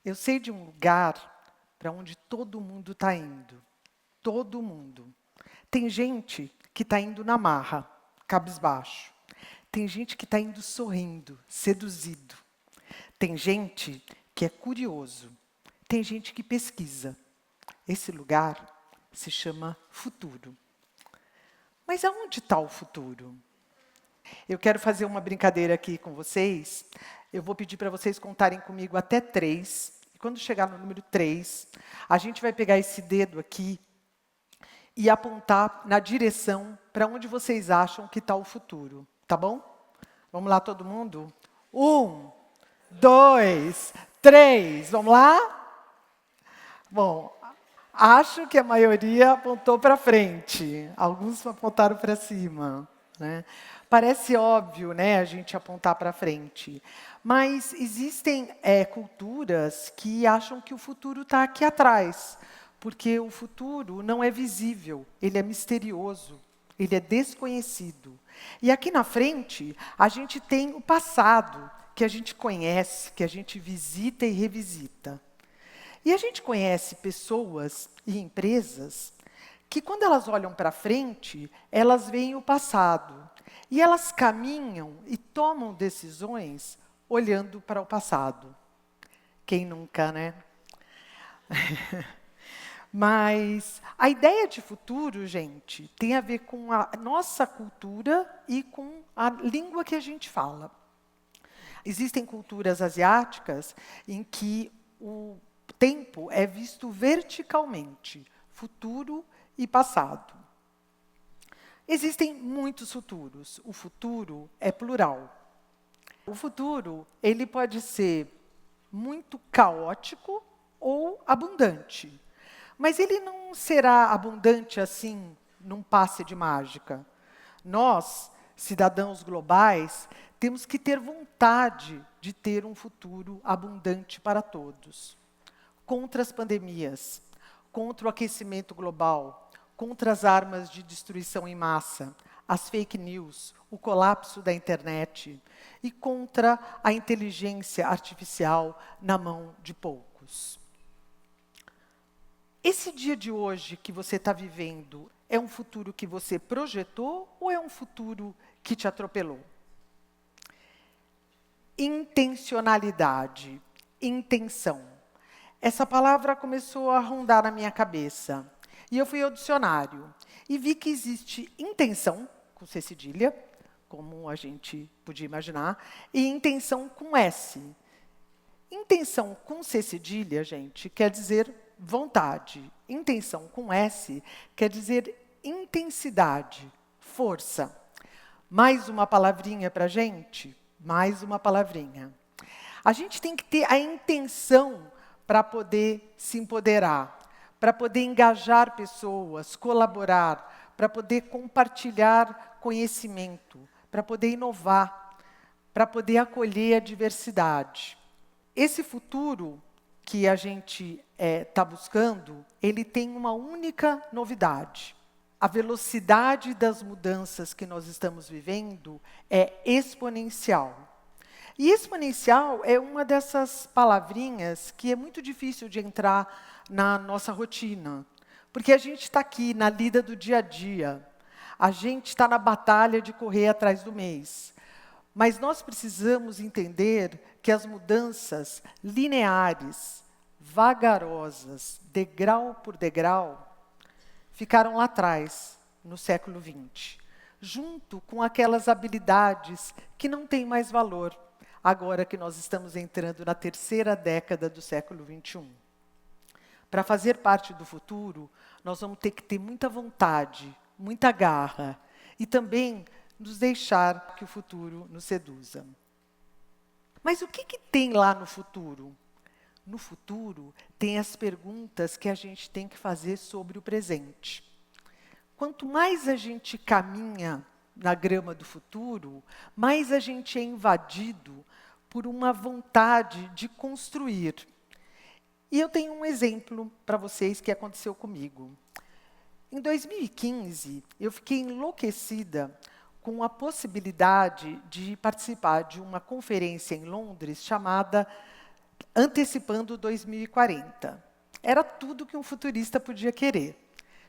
Eu sei de um lugar para onde todo mundo está indo. Todo mundo. Tem gente que está indo na marra, cabisbaixo. Tem gente que está indo sorrindo, seduzido. Tem gente que é curioso. Tem gente que pesquisa. Esse lugar se chama futuro. Mas aonde está o futuro? Eu quero fazer uma brincadeira aqui com vocês. Eu vou pedir para vocês contarem comigo até 3. E quando chegar no número 3, a gente vai pegar esse dedo aqui e apontar na direção para onde vocês acham que está o futuro. Tá bom? Vamos lá, todo mundo? 1, 2, 3. Vamos lá? Bom, acho que a maioria apontou para frente. Alguns apontaram para cima, né? Parece óbvio, né, a gente apontar para frente. Mas existem culturas que acham que o futuro está aqui atrás, porque o futuro não é visível, ele é misterioso, ele é desconhecido. E aqui na frente, a gente tem o passado, que a gente conhece, que a gente visita e revisita. E a gente conhece pessoas e empresas que, quando elas olham para frente, elas veem o passado. E elas caminham e tomam decisões olhando para o passado. Quem nunca, né? Mas a ideia de futuro, gente, tem a ver com a nossa cultura e com a língua que a gente fala. Existem culturas asiáticas em que o tempo é visto verticalmente, futuro e passado. Existem muitos futuros. O futuro é plural. O futuro, ele pode ser muito caótico ou abundante. Mas ele não será abundante assim, num passe de mágica. Nós, cidadãos globais, temos que ter vontade de ter um futuro abundante para todos. Contra as pandemias, contra o aquecimento global, contra as armas de destruição em massa, as fake news, o colapso da internet e contra a inteligência artificial na mão de poucos. Esse dia de hoje que você está vivendo é um futuro que você projetou ou é um futuro que te atropelou? Intencionalidade, intenção. Essa palavra começou a rondar na minha cabeça. E eu fui ao dicionário e vi que existe intenção, com C cedilha, como a gente podia imaginar, e intenção com S. Intenção com C cedilha, gente, quer dizer vontade. Intenção com S quer dizer intensidade, força. Mais uma palavrinha para a gente? Mais uma palavrinha. A gente tem que ter a intenção para poder se empoderar, para poder engajar pessoas, colaborar, para poder compartilhar conhecimento, para poder inovar, para poder acolher a diversidade. Esse futuro que a gente está buscando, ele tem uma única novidade. A velocidade das mudanças que nós estamos vivendo é exponencial. E exponencial é uma dessas palavrinhas que é muito difícil de entrar na nossa rotina. Porque a gente está aqui na lida do dia a dia. A gente está na batalha de correr atrás do mês. Mas nós precisamos entender que as mudanças lineares, vagarosas, degrau por degrau, ficaram lá atrás, no século XX, junto com aquelas habilidades que não têm mais valor, agora que nós estamos entrando na terceira década do século XXI. Para fazer parte do futuro, nós vamos ter que ter muita vontade, muita garra, e também nos deixar que o futuro nos seduza. Mas o que tem lá no futuro? No futuro, tem as perguntas que a gente tem que fazer sobre o presente. Quanto mais a gente caminha na grama do futuro, mais a gente é invadido por uma vontade de construir. E eu tenho um exemplo para vocês que aconteceu comigo. Em 2015, eu fiquei enlouquecida com a possibilidade de participar de uma conferência em Londres chamada antecipando 2040. Era tudo que um futurista podia querer.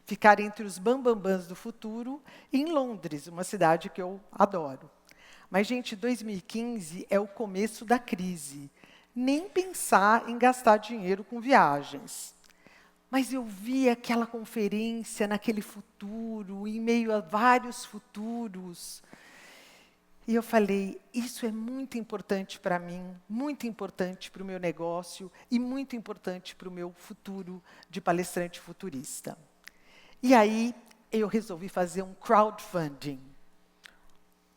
Ficar entre os bambambãs do futuro em Londres, uma cidade que eu adoro. Mas, gente, 2015 é o começo da crise. Nem pensar em gastar dinheiro com viagens. Mas eu vi aquela conferência naquele futuro, em meio a vários futuros. E eu falei, isso é muito importante para mim, muito importante para o meu negócio e muito importante para o meu futuro de palestrante futurista. E aí, eu resolvi fazer um crowdfunding.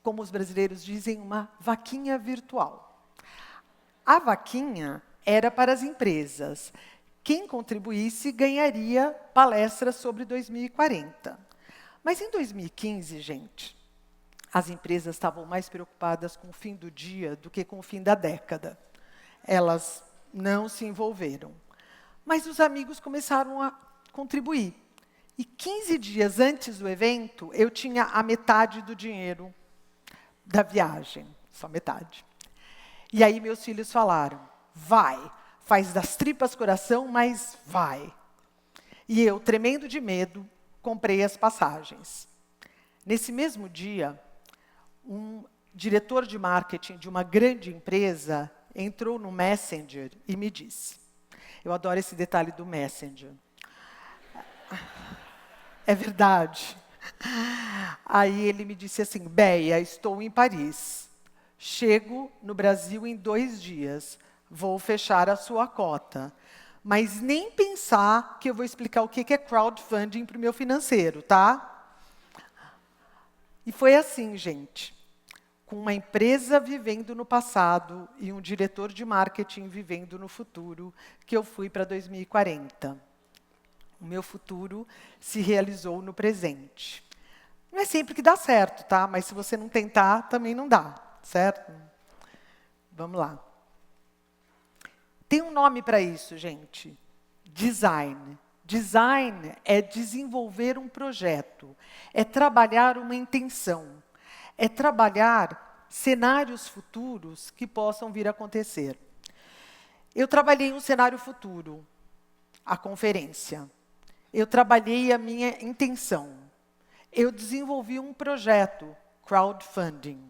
Como os brasileiros dizem, uma vaquinha virtual. A vaquinha era para as empresas. Quem contribuísse ganharia palestras sobre 2040. Mas em 2015, gente, as empresas estavam mais preocupadas com o fim do dia do que com o fim da década. Elas não se envolveram. Mas os amigos começaram a contribuir. E 15 dias antes do evento, eu tinha a metade do dinheiro da viagem, só metade. E aí meus filhos falaram, vai, faz das tripas coração, mas vai. E eu, tremendo de medo, comprei as passagens. Nesse mesmo dia, um diretor de marketing de uma grande empresa entrou no Messenger e me disse, eu adoro esse detalhe do Messenger. É verdade. Aí ele me disse assim, Béia, estou em Paris. Chego no Brasil em 2 dias. Vou fechar a sua cota. Mas nem pensar que eu vou explicar o que é crowdfunding para o meu financeiro, tá? E foi assim, gente. Com uma empresa vivendo no passado e um diretor de marketing vivendo no futuro, que eu fui para 2040. O meu futuro se realizou no presente. Não é sempre que dá certo, tá? Mas se você não tentar, também não dá, certo? Vamos lá. Tem um nome para isso, gente. Design. Design é desenvolver um projeto, é trabalhar uma intenção, é trabalhar cenários futuros que possam vir a acontecer. Eu trabalhei um cenário futuro, a conferência. Eu trabalhei a minha intenção. Eu desenvolvi um projeto, crowdfunding.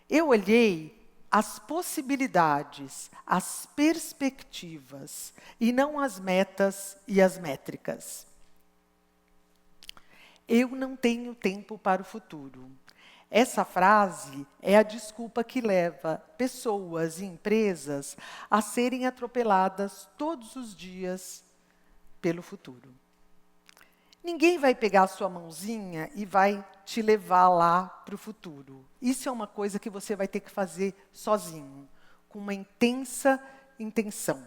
Eu olhei as possibilidades, as perspectivas, e não as metas e as métricas. Eu não tenho tempo para o futuro. Essa frase é a desculpa que leva pessoas e empresas a serem atropeladas todos os dias pelo futuro. Ninguém vai pegar a sua mãozinha e vai te levar lá para o futuro. Isso é uma coisa que você vai ter que fazer sozinho, com uma intensa intenção.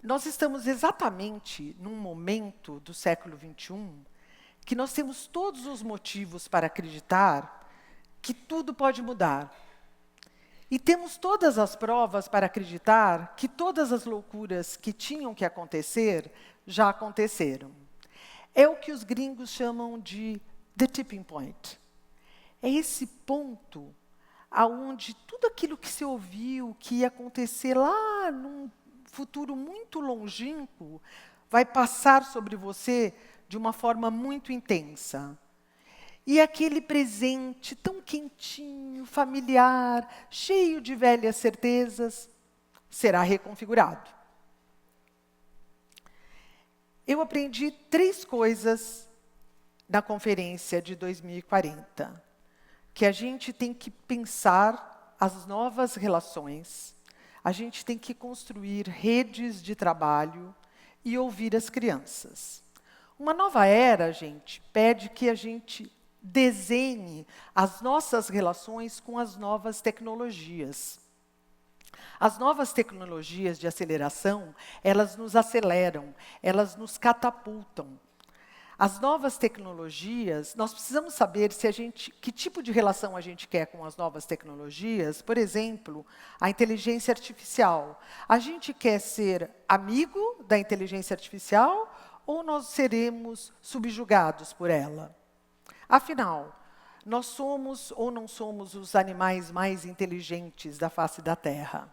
Nós estamos exatamente num momento do século XXI que nós temos todos os motivos para acreditar que tudo pode mudar. E temos todas as provas para acreditar que todas as loucuras que tinham que acontecer, já aconteceram. É o que os gringos chamam de the tipping point. É esse ponto aonde tudo aquilo que se ouviu que ia acontecer lá num futuro muito longínquo, vai passar sobre você de uma forma muito intensa. E aquele presente tão quentinho, familiar, cheio de velhas certezas, será reconfigurado. Eu aprendi 3 coisas na conferência de 2040. Que a gente tem que pensar as novas relações, a gente tem que construir redes de trabalho e ouvir as crianças. Uma nova era, gente, pede que a gente desenhe as nossas relações com as novas tecnologias. As novas tecnologias de aceleração, elas nos aceleram, elas nos catapultam. As novas tecnologias, nós precisamos saber que tipo de relação a gente quer com as novas tecnologias. Por exemplo, a inteligência artificial. A gente quer ser amigo da inteligência artificial ou nós seremos subjugados por ela? Afinal, Nós somos ou não somos os animais mais inteligentes da face da Terra.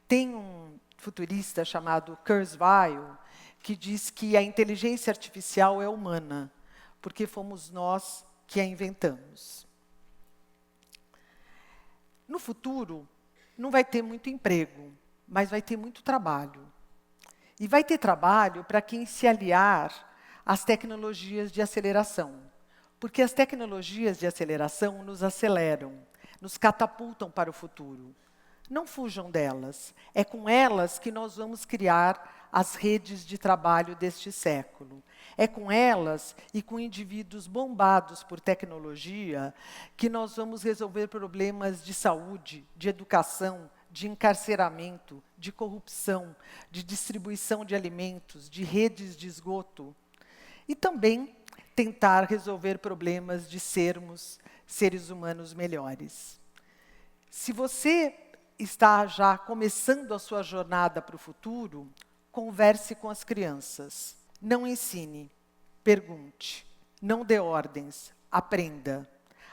Tem um futurista chamado Kurzweil que diz que a inteligência artificial é humana, porque fomos nós que a inventamos. No futuro, não vai ter muito emprego, mas vai ter muito trabalho. E vai ter trabalho para quem se aliar às tecnologias de aceleração. Porque as tecnologias de aceleração nos aceleram, nos catapultam para o futuro. Não fujam delas. É com elas que nós vamos criar as redes de trabalho deste século. É com elas e com indivíduos bombados por tecnologia que nós vamos resolver problemas de saúde, de educação, de encarceramento, de corrupção, de distribuição de alimentos, de redes de esgoto. E também tentar resolver problemas de sermos seres humanos melhores. Se você está já começando a sua jornada para o futuro, converse com as crianças. Não ensine, pergunte. Não dê ordens, aprenda.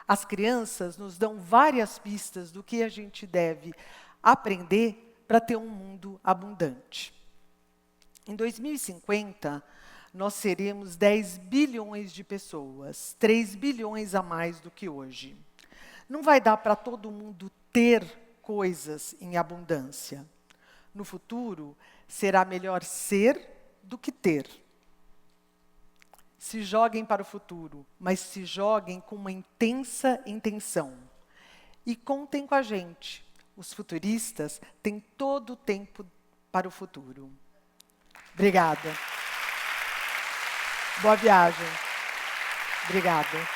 As crianças nos dão várias pistas do que a gente deve aprender para ter um mundo abundante. Em 2050, nós seremos 10 bilhões de pessoas, 3 bilhões a mais do que hoje. Não vai dar para todo mundo ter coisas em abundância. No futuro, será melhor ser do que ter. Se joguem para o futuro, mas se joguem com uma intensa intenção. E contem com a gente. Os futuristas têm todo o tempo para o futuro. Obrigada. Boa viagem. Obrigada.